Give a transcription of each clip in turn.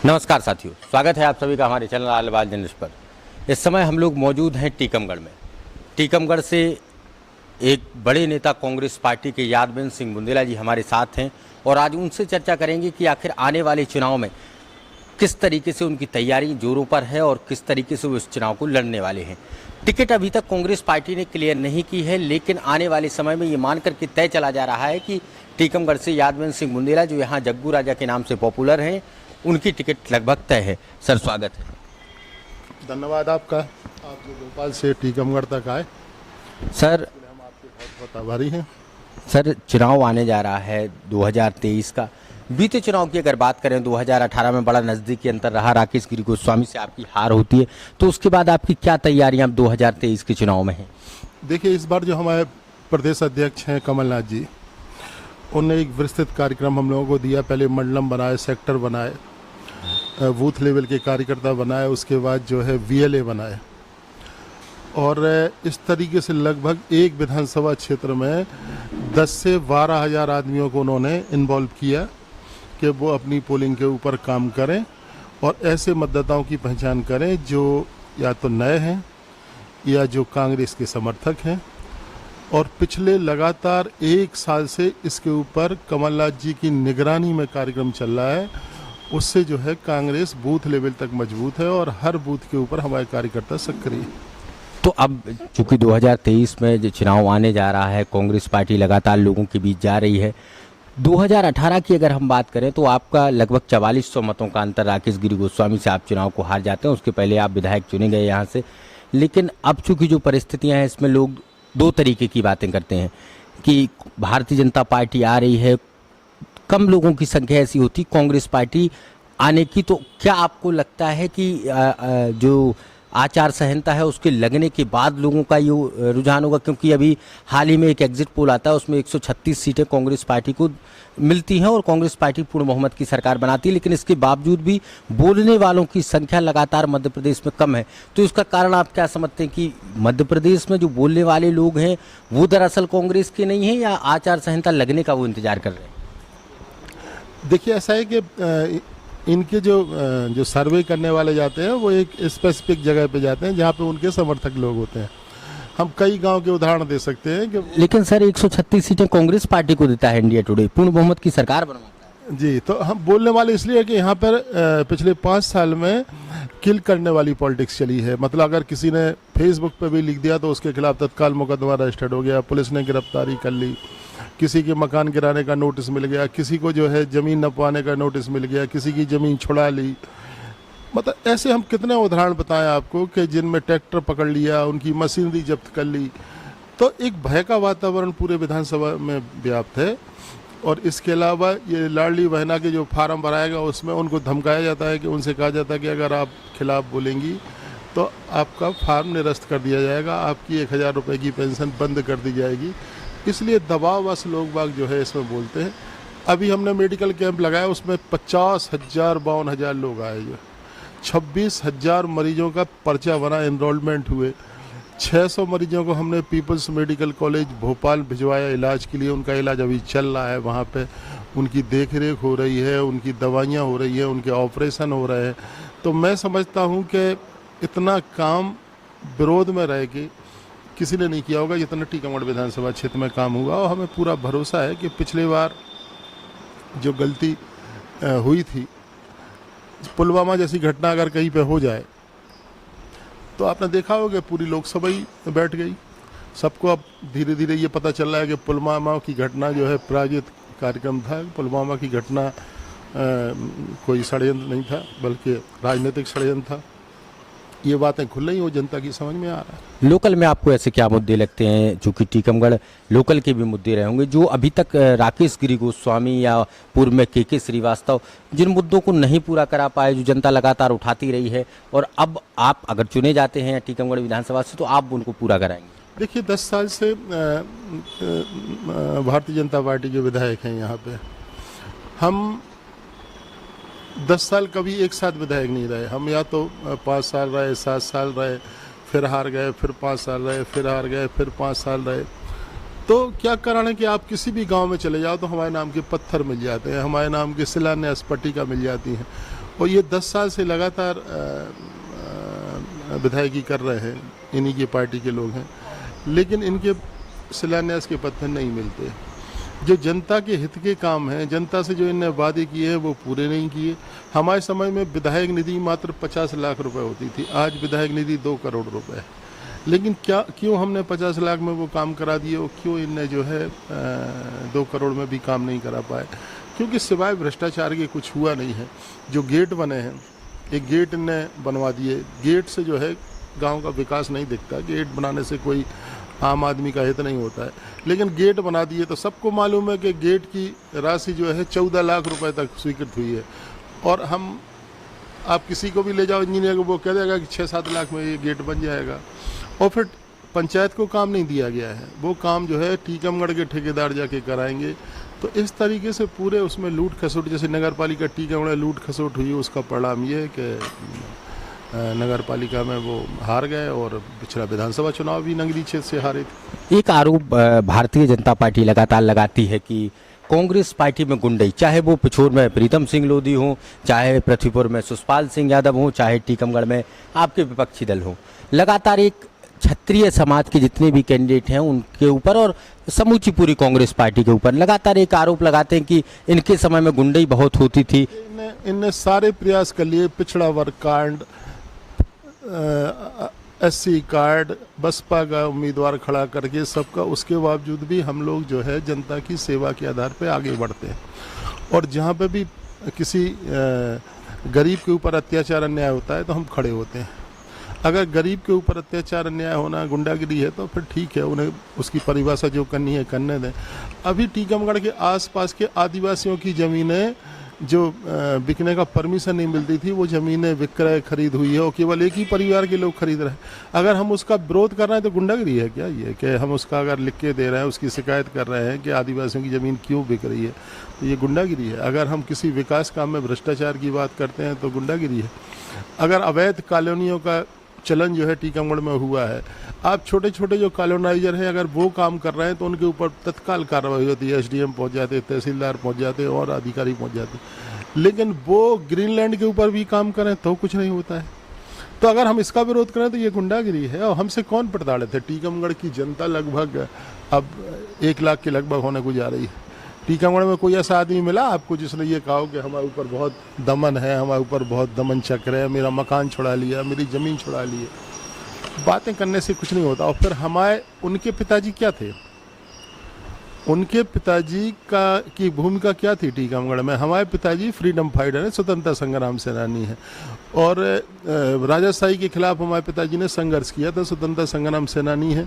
नमस्कार साथियों, स्वागत है आप सभी का हमारे चैनल आलबाज न्यूज़ पर। इस समय हम लोग मौजूद हैं टीकमगढ़ में। टीकमगढ़ से एक बड़े नेता कांग्रेस पार्टी के यादवेंद्र सिंह बुंदेला जी हमारे साथ हैं और आज उनसे चर्चा करेंगे कि आखिर आने वाले चुनाव में किस तरीके से उनकी तैयारी जोरों पर है और किस तरीके से वो इस चुनाव को लड़ने वाले हैं। टिकट अभी तक कांग्रेस पार्टी ने क्लियर नहीं की है, लेकिन आने वाले समय में ये मानकर के तय चला जा रहा है कि टीकमगढ़ से यादवेंद्र सिंह बुंदेला, जो यहाँ जग्गू राजा के नाम से पॉपुलर हैं, उनकी टिकट लगभग तय है। सर, स्वागत है। धन्यवाद आपका, आप जो भोपाल से टीकमगढ़ तक आए, सर हम आपके बहुत बहुत आभारी हैं। सर, चुनाव आने जा रहा है 2023 का। बीते चुनाव की अगर बात करें, 2018 में बड़ा नज़दीकी अंतर रहा, राकेश गिरी गोस्वामी से आपकी हार होती है, तो उसके बाद आपकी क्या तैयारियां अब 2023 के चुनाव में हैं? देखिए, इस बार जो हमारे प्रदेश अध्यक्ष हैं कमलनाथ जी, उन्होंने एक विस्तृत कार्यक्रम हम लोगों को दिया। पहले मंडलम बनाए, सेक्टर बनाए, बूथ लेवल के कार्यकर्ता बनाए, उसके बाद जो है VLA बनाए, और इस तरीके से लगभग एक विधानसभा क्षेत्र में 10 से 12 हज़ार आदमियों को उन्होंने इन्वॉल्व किया कि वो अपनी पोलिंग के ऊपर काम करें और ऐसे मतदाताओं की पहचान करें जो या तो नए हैं या जो कांग्रेस के समर्थक हैं। और पिछले लगातार 1 साल से इसके ऊपर कमलनाथ जी की निगरानी में कार्यक्रम चल रहा है। उससे जो है कांग्रेस बूथ लेवल तक मजबूत है और हर बूथ के ऊपर हमारे कार्यकर्ता सक्रिय हैं। तो अब चूंकि 2023 में जो चुनाव आने जा रहा है, कांग्रेस पार्टी लगातार लोगों के बीच जा रही है। 2018 की अगर हम बात करें तो आपका लगभग 4400 मतों का अंतर राकेश गिरी गोस्वामी से आप चुनाव को हार जाते हैं। उसके पहले आप विधायक चुने गए यहाँ से, लेकिन अब चूंकि जो परिस्थितियाँ हैं, इसमें लोग दो तरीके की बातें करते हैं कि भारतीय जनता पार्टी आ रही है, कम लोगों की संख्या ऐसी होती कांग्रेस पार्टी आने की। तो क्या आपको लगता है कि जो आचार संहिता है उसके लगने के बाद लोगों का ये रुझान होगा? क्योंकि अभी हाल ही में एक एग्जिट पोल आता है, उसमें 136 सीटें कांग्रेस पार्टी को मिलती हैं और कांग्रेस पार्टी पूर्ण बहुमत की सरकार बनाती है, लेकिन इसके बावजूद भी बोलने वालों की संख्या लगातार मध्य प्रदेश में कम है। तो इसका कारण आप क्या समझते हैं कि मध्य प्रदेश में जो बोलने वाले लोग हैं वो दरअसल कांग्रेस के नहीं हैं, या आचार संहिता लगने का वो इंतजार कर रहे हैं? देखिए, ऐसा है कि इनके जो सर्वे करने वाले जाते हैं वो एक स्पेसिफिक जगह पे जाते हैं जहाँ पे उनके समर्थक लोग होते हैं। हम कई गांव के उदाहरण दे सकते हैं कि लेकिन सर 136 सीटें कांग्रेस पार्टी को देता है इंडिया टुडे, पूर्ण बहुमत की सरकार बनवाता है। जी, तो हम बोलने वाले इसलिए कि यहाँ पर पिछले 5 साल में किल करने वाली पॉलिटिक्स चली है। मतलब अगर किसी ने फेसबुक पे भी लिख दिया तो उसके खिलाफ तत्काल मुकदमा रजिस्टर्ड हो गया, पुलिस ने गिरफ्तारी कर ली, किसी के मकान गिराने का नोटिस मिल गया, किसी को जो है ज़मीन नपवाने का नोटिस मिल गया, किसी की ज़मीन छुड़ा ली। मतलब ऐसे हम कितने उदाहरण बताएं आपको कि जिनमें ट्रैक्टर पकड़ लिया, उनकी मशीनरी जब्त कर ली। तो एक भय का वातावरण पूरे विधानसभा में व्याप्त है। और इसके अलावा ये लाडली बहना के जो फार्म भराएगा उसमें उनको धमकाया जाता है कि उनसे कहा जाता है कि अगर आप खिलाफ बोलेंगी तो आपका फार्म निरस्त कर दिया जाएगा, आपकी 1000 रुपये की पेंशन बंद कर दी जाएगी। इसलिए दबाववश लोग बाग जो है इसमें बोलते हैं। अभी हमने मेडिकल कैंप लगाया, उसमें 50,000 52,000 लोग आए, जो 26,000 मरीजों का पर्चा बना, एनरोलमेंट हुए। 600 मरीजों को हमने पीपल्स मेडिकल कॉलेज भोपाल भिजवाया इलाज के लिए। उनका इलाज अभी चल रहा है, वहाँ पे उनकी देख रेख हो रही है, उनकी दवाइयाँ हो रही हैं, उनके ऑपरेशन हो रहे हैं। तो मैं समझता हूँ कि इतना काम विरोध में रह के किसी ने नहीं किया होगा जितना टीकमगढ़ विधानसभा क्षेत्र में काम हुआ। और हमें पूरा भरोसा है कि पिछले बार जो गलती हुई थी, पुलवामा जैसी घटना अगर कहीं पे हो जाए तो आपने देखा होगा कि पूरी लोकसभा ही बैठ गई। सबको अब धीरे धीरे ये पता चल रहा है कि पुलवामा की घटना जो है प्रायोजित कार्यक्रम था। पुलवामा की घटना कोई षड्यंत्र नहीं था, बल्कि राजनीतिक षड्यंत्र था। ये बातें खुल रही, वो जनता की समझ में आ रहा है। लोकल में आपको ऐसे क्या मुद्दे लगते हैं, चूंकि टीकमगढ़ लोकल के भी मुद्दे रहे होंगे, जो अभी तक राकेश गिरी गोस्वामी या पूर्व में के श्रीवास्तव जिन मुद्दों को नहीं पूरा करा पाए, जो जनता लगातार उठाती रही है, और अब आप अगर चुने जाते हैं टीकमगढ़ विधानसभा से तो आप उनको पूरा कराएंगे? देखिए, 10 साल से भारतीय जनता पार्टी के विधायक हैं यहाँ पे। हम 10 साल कभी एक साथ विधायक नहीं रहे। हम या तो 5 साल रहे, 7 साल रहे, फिर हार गए, फिर 5 साल रहे, फिर हार गए, फिर 5 साल रहे। तो क्या कारण है कि आप किसी भी गांव में चले जाओ तो हमारे नाम के पत्थर मिल जाते हैं, हमारे नाम के शिलान्यास पट्टिका मिल जाती हैं। और ये 10 साल से लगातार विधायकी कर रहे हैं, इन्हीं की पार्टी के लोग हैं, लेकिन इनके शिलान्यास के पत्थर नहीं मिलते। जो जनता के हित के काम हैं, जनता से जो इनने वादे किए हैं वो पूरे नहीं किए। हमारे समय में विधायक निधि मात्र 50 लाख रुपए होती थी, आज विधायक निधि 2 करोड़ रुपए है। लेकिन क्यों हमने 50 लाख में वो काम करा दिए और क्यों इनने जो है 2 करोड़ में भी काम नहीं करा पाए? क्योंकि सिवाय भ्रष्टाचार के कुछ हुआ नहीं है। जो गेट बने हैं, एक गेट इनने बनवा दिए, गेट से जो है गांव का विकास नहीं दिखता, गेट बनाने से कोई आम आदमी का हित नहीं होता है, लेकिन गेट बना दिए तो सबको मालूम है कि गेट की राशि जो है 14 लाख रुपए तक स्वीकृत हुई है। और आप किसी को भी ले जाओ इंजीनियर को, वो कह देगा कि 6-7 लाख में ये गेट बन जाएगा। और फिर पंचायत को काम नहीं दिया गया है, वो काम जो है टीकमगढ़ के ठेकेदार जाके कराएंगे। तो इस तरीके से पूरे उसमें लूट खसोट, जैसे नगर पालिका टीकमगढ़ लूट खसोट हुई, उसका परिणाम ये है कि नगर पालिका में वो हार गए और पिछला विधानसभा चुनाव भी नगरीय क्षेत्र से हारे थे। एक आरोप भारतीय जनता पार्टी लगातार लगाती है कि कांग्रेस पार्टी में गुंडई, चाहे वो पिछोर में प्रीतम सिंह लोधी हो, चाहे पृथ्वीपुर में सुषपाल सिंह यादव हो, चाहे टीकमगढ़ में आपके विपक्षी दल हो, लगातार एक क्षत्रिय समाज के जितने भी कैंडिडेट हैं उनके ऊपर और समूची पूरी कांग्रेस पार्टी के ऊपर लगातार एक आरोप लगाते हैं कि इनके समय में गुंडई बहुत होती थी। इनने सारे प्रयास कर लिए, पिछड़ा वर्ग कांड, SC कार्ड, बसपा का उम्मीदवार खड़ा करके सबका, उसके बावजूद भी हम लोग जो है जनता की सेवा के आधार पे आगे बढ़ते हैं। और जहाँ पे भी किसी गरीब के ऊपर अत्याचार अन्याय होता है तो हम खड़े होते हैं। अगर गरीब के ऊपर अत्याचार अन्याय होना गुंडागिरी है तो फिर ठीक है, उन्हें उसकी परिभाषा जो करनी है करने दें। अभी टीकमगढ़ के आसपास के आदिवासियों की ज़मीनें जो बिकने का परमिशन नहीं मिलती थी, वो ज़मीनें विक्रय खरीद हुई है और केवल एक ही परिवार के लोग खरीद रहे हैं। अगर हम उसका विरोध कर रहे हैं तो गुंडागिरी है क्या ये? कि हम उसका अगर लिख के दे रहे हैं, उसकी शिकायत कर रहे हैं कि आदिवासियों की ज़मीन क्यों बिक रही है, तो ये गुंडागिरी है। अगर हम किसी विकास काम में भ्रष्टाचार की बात करते हैं तो गुंडागिरी है। अगर अवैध कॉलोनियों का चलन जो है टीकमगढ़ में हुआ है, आप छोटे छोटे जो कॉलोनाइजर हैं अगर वो काम कर रहे हैं तो उनके ऊपर तत्काल कार्रवाई होती है, SDM पहुंच जाते, तहसीलदार पहुंच जाते और अधिकारी पहुंच जाते। लेकिन वो ग्रीनलैंड के ऊपर भी काम करें तो कुछ नहीं होता है। तो अगर हम इसका विरोध करें तो ये गुंडागिरी है। और हमसे कौन प्रताड़ित है? टीकमगढ़ की जनता लगभग अब 1 लाख के लगभग होने को जा रही है। टीकमगढ़ में कोई ऐसा आदमी मिला आपको जिसने ये कहा कि हमारे ऊपर बहुत दमन है, हमारे ऊपर बहुत दमन चक्र है, मेरा मकान छुड़ा लिया, मेरी ज़मीन छुड़ा ली? बातें करने से कुछ नहीं होता। और फिर उनके पिताजी क्या थे? उनके पिताजी की भूमिका क्या थी टीकमगढ़ में? हमारे पिताजी फ्रीडम फाइटर है, स्वतंत्रता संग्राम सेनानी है और राजाशाही के खिलाफ हमारे पिताजी ने संघर्ष किया था, स्वतंत्रता संग्राम सेनानी है।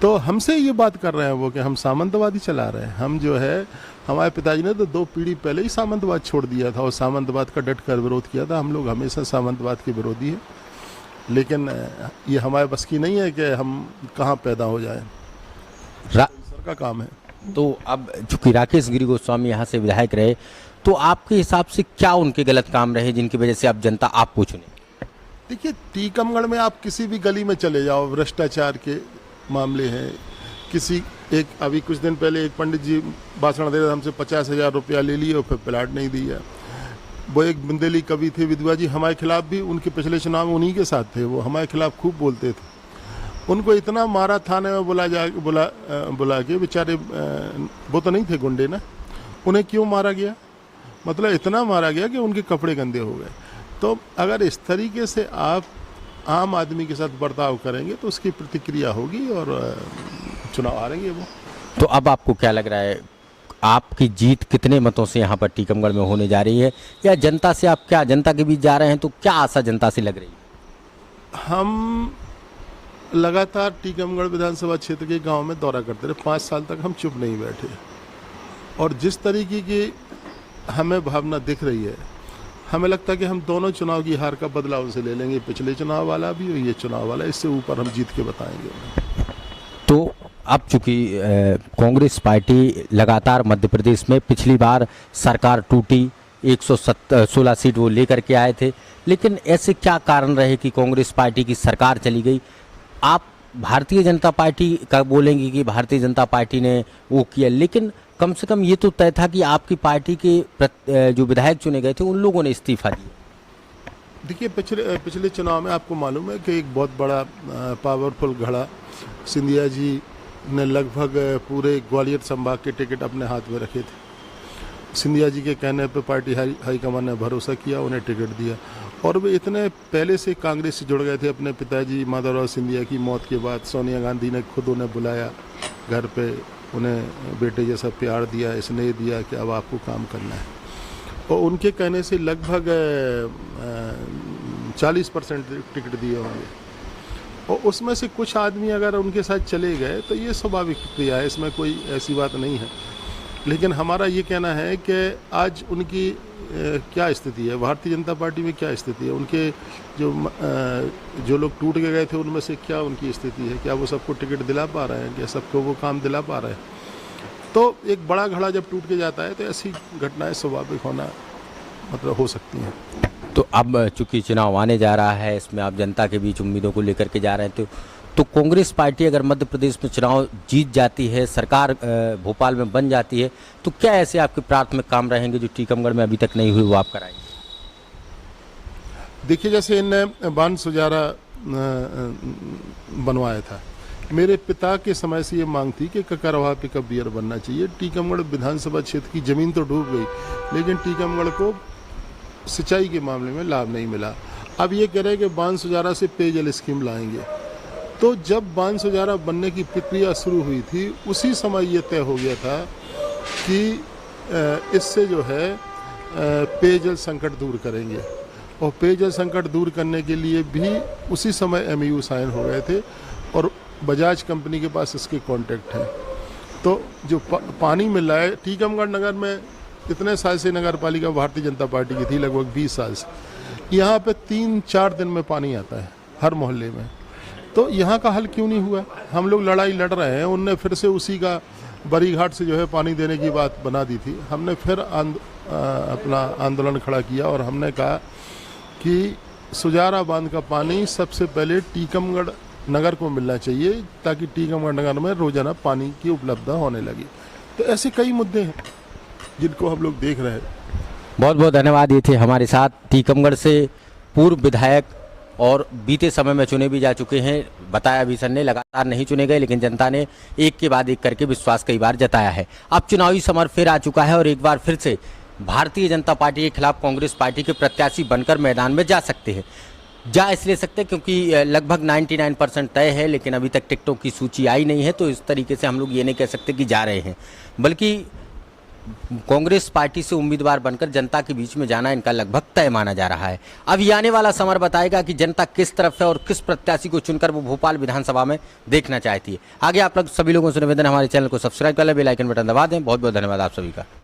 तो हमसे ये बात कर रहे हैं वो कि हम सामंतवादी चला रहे हैं। हम जो है, हमारे पिताजी ने तो 2 पीढ़ी पहले ही सामंतवाद छोड़ दिया था और सामंतवाद का डट कर विरोध किया था। हम लोग हमेशा सामंतवाद के विरोधी हैं, लेकिन ये हमारे बस की नहीं है कि हम कहाँ पैदा हो जाए, सर का काम है। तो अब चूंकि राकेश गिरी गोस्वामी यहाँ से विधायक रहे, तो आपके हिसाब से क्या उनके गलत काम रहे जिनकी वजह से अब जनता आपको चुने? देखिए, टीकमगढ़ में आप किसी भी गली में चले जाओ, भ्रष्टाचार के मामले हैं। अभी कुछ दिन पहले एक पंडित जी भाषण दे रहे थे, हमसे 50,000 रुपया ले लिए और फिर प्लाट नहीं दिया। वो एक बुंदेली कवि थे विधवा जी, हमारे खिलाफ भी, उनके पिछले चुनाव में उन्हीं के साथ थे, वो हमारे खिलाफ खूब बोलते थे। उनको इतना मारा थाने में बुला के, बेचारे वो तो नहीं थे गुंडे ना, उन्हें क्यों मारा गया? मतलब इतना मारा गया कि उनके कपड़े गंदे हो गए। तो अगर इस तरीके से आप आम आदमी के साथ बर्ताव करेंगे तो उसकी प्रतिक्रिया होगी और चुनाव हारेंगे वो। तो अब आपको क्या लग रहा है, आपकी जीत कितने मतों से यहाँ पर टीकमगढ़ में होने जा रही है, या जनता से आप क्या जनता के बीच जा रहे हैं तो क्या आशा जनता से लग रही है? हम लगातार टीकमगढ़ विधानसभा क्षेत्र के गांव में दौरा करते रहे, 5 साल तक हम चुप नहीं बैठे। और जिस तरीके की हमें भावना दिख रही है, हमें लगता है कि हम दोनों चुनाव की हार का बदला उनसे ले लेंगे, पिछले चुनाव वाला भी और ये चुनाव वाला, इससे ऊपर हम जीत के बताएंगे। तो अब चूंकि कांग्रेस पार्टी लगातार मध्य प्रदेश में, पिछली बार सरकार टूटी, 116 सीट वो लेकर के आए थे, लेकिन ऐसे क्या कारण रहे कि कांग्रेस पार्टी की सरकार चली गई? आप भारतीय जनता पार्टी का बोलेंगे कि भारतीय जनता पार्टी ने वो किया, लेकिन कम से कम ये तो तय था कि आपकी पार्टी के जो विधायक चुने गए थे उन लोगों ने इस्तीफा दिया। देखिए, पिछले चुनाव में आपको मालूम है कि एक बहुत बड़ा पावरफुल घड़ा सिंधिया जी ने लगभग पूरे ग्वालियर संभाग के टिकट अपने हाथ में रखे थे। सिंधिया जी के कहने पर पार्टी हाईकमान ने भरोसा किया, उन्हें टिकट दिया, और वे इतने पहले से कांग्रेस से जुड़ गए थे। अपने पिताजी माधवराव सिंधिया की मौत के बाद सोनिया गांधी ने खुद उन्हें बुलाया घर पे, उन्हें बेटे जैसा प्यार दिया, स्नेह दिया कि अब आपको काम करना है, और उनके कहने से लगभग 40% टिकट दिए होंगे, और उसमें से कुछ आदमी अगर उनके साथ चले गए तो ये स्वाभाविक क्रिया है, इसमें कोई ऐसी बात नहीं है। लेकिन हमारा ये कहना है कि आज उनकी क्या स्थिति है, भारतीय जनता पार्टी में क्या स्थिति है, उनके जो लोग टूट के गए थे उनमें से क्या उनकी स्थिति है, क्या वो सबको टिकट दिला पा रहे हैं, क्या सबको वो काम दिला पा रहे हैं। तो एक बड़ा घड़ा जब टूट के जाता है तो ऐसी घटनाएं स्वाभाविक होना मतलब हो सकती हैं। तो अब चूंकि चुनाव आने जा रहा है, इसमें आप जनता के बीच उम्मीदों को लेकर के जा रहे थे, तो कांग्रेस पार्टी अगर मध्य प्रदेश में चुनाव जीत जाती है, सरकार भोपाल में बन जाती है, तो क्या ऐसे आपके प्राथमिक काम रहेंगे जो टीकमगढ़ में अभी तक नहीं हुए वो आप कराएंगे? देखिए, जैसे इनने बांध सुजारा बनवाया था, मेरे पिता के समय से ये मांग थी कि ककरवा पिकअप बियर बनना चाहिए। टीकमगढ़ विधानसभा क्षेत्र की जमीन तो डूब गई, लेकिन टीकमगढ़ को सिंचाई के मामले में लाभ नहीं मिला। अब ये कह रहे हैं कि बांध सुजारा से पेयजल स्कीम लाएंगे। तो जब बांध सुजारा बनने की प्रक्रिया शुरू हुई थी, उसी समय ये तय हो गया था कि इससे जो है पेयजल संकट दूर करेंगे, और पेयजल संकट दूर करने के लिए भी उसी समय MOU साइन हो गए थे, और बजाज कंपनी के पास इसके कॉन्टैक्ट हैं। तो जो पानी मिल रहा है टीकमगढ़ नगर में, इतने साल से नगर पालिका भारतीय जनता पार्टी की थी, लगभग 20 साल से। यहाँ पे 3-4 दिन में पानी आता है हर मोहल्ले में। तो यहाँ का हल क्यों नहीं हुआ? हम लोग लड़ाई लड़ रहे हैं, उनने फिर से उसी का बरी घाट से जो है पानी देने की बात बना दी थी। हमने फिर अपना आंदोलन खड़ा किया और हमने कहा कि सुजारा बांध का पानी सबसे पहले टीकमगढ़ नगर को मिलना चाहिए, ताकि टीकमगढ़ नगर में रोजाना पानी की उपलब्धता होने लगी। तो ऐसे कई मुद्दे हैं जिनको हम लोग देख रहे हैं। बहुत बहुत धन्यवाद। ये थे हमारे साथ टीकमगढ़ से पूर्व विधायक और बीते समय में चुने भी जा चुके हैं। बताया भी सर ने, लगातार नहीं चुने गए, लेकिन जनता ने एक के बाद एक करके विश्वास कई बार जताया है। अब चुनावी समर फिर आ चुका है और एक बार फिर से भारतीय जनता पार्टी के खिलाफ कांग्रेस पार्टी के प्रत्याशी बनकर मैदान में जा सकते हैं। जा इसलिए सकते हैं क्योंकि लगभग 99% तय है, लेकिन अभी तक टिकटों की सूची आई नहीं है, तो इस तरीके से हम लोग ये नहीं कह सकते कि जा रहे हैं, बल्कि कांग्रेस पार्टी से उम्मीदवार बनकर जनता के बीच में जाना इनका लगभग तय माना जा रहा है। अब ये आने वाला समर बताएगा कि जनता किस तरफ है और किस प्रत्याशी को चुनकर वो भोपाल विधानसभा में देखना चाहती है। आगे आप लोग सभी लोगों से निवेदन, हमारे चैनल को सब्सक्राइब कर लें, बेल आइकन बटन दबा दें। बहुत बहुत धन्यवाद आप सभी का।